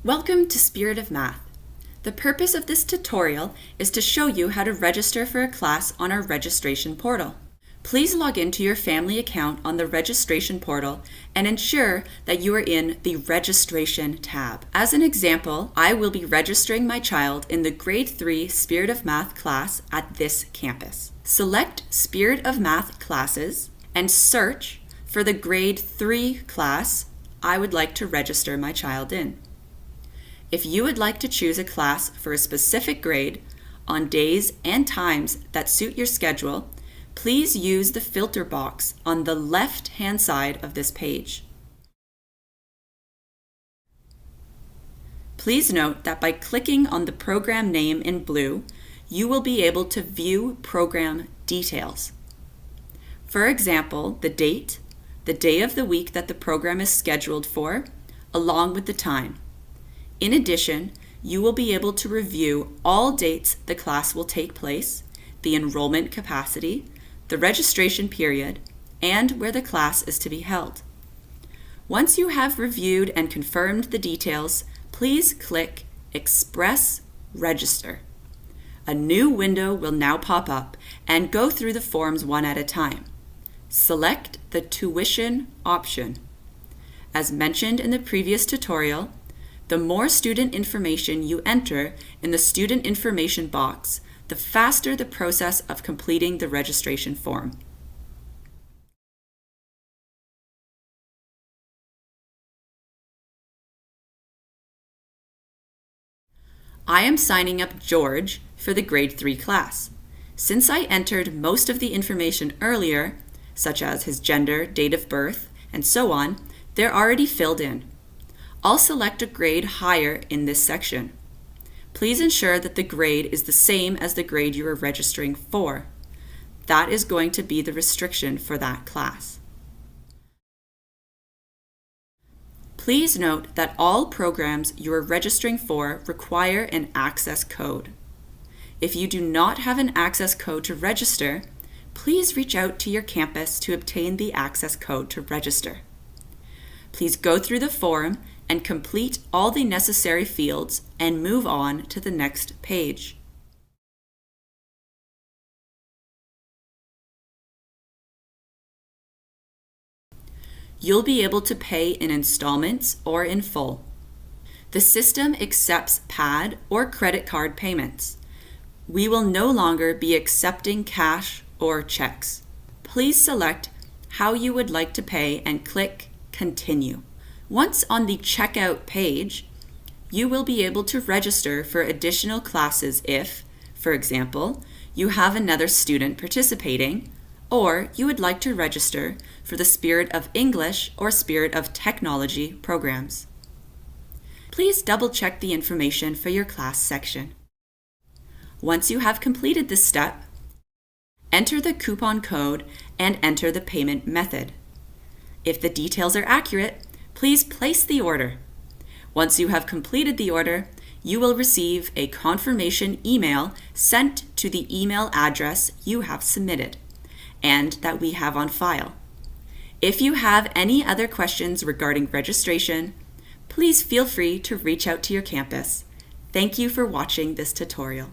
Welcome to Spirit of Math. The purpose of this tutorial is to show you how to register for a class on our registration portal. Please log into your family account on the registration portal and ensure that you are in the Registration tab. As an example, I will be registering my child in the Grade 3 Spirit of Math class at this campus. Select Spirit of Math classes and search for the Grade 3 class I would like to register my child in. If you would like to choose a class for a specific grade on days and times that suit your schedule, please use the filter box on the left-hand side of this page. Please note that by clicking on the program name in blue, you will be able to view program details. For example, the date, the day of the week that the program is scheduled for, along with the time. In addition, you will be able to review all dates the class will take place, the enrollment capacity, the registration period, and where the class is to be held. Once you have reviewed and confirmed the details, please click Express Register. A new window will now pop up and go through the forms one at a time. Select the tuition option. As mentioned in the previous tutorial, the more student information you enter in the student information box, the faster the process of completing the registration form. I am signing up George for the Grade 3 class. Since I entered most of the information earlier, such as his gender, date of birth, and so on, they're already filled in. I'll select a grade higher in this section. Please ensure that the grade is the same as the grade you are registering for. That is going to be the restriction for that class. Please note that all programs you are registering for require an access code. If you do not have an access code to register, please reach out to your campus to obtain the access code to register. Please go through the form and complete all the necessary fields and move on to the next page. You'll be able to pay in installments or in full. The system accepts PAD or credit card payments. We will no longer be accepting cash or checks. Please select how you would like to pay and click Continue. Once on the checkout page, you will be able to register for additional classes if, for example, you have another student participating, or you would like to register for the Spirit of English or Spirit of Technology programs. Please double-check the information for your class section. Once you have completed this step, enter the coupon code and enter the payment method. If the details are accurate, please place the order. Once you have completed the order, you will receive a confirmation email sent to the email address you have submitted and that we have on file. If you have any other questions regarding registration, please feel free to reach out to your campus. Thank you for watching this tutorial.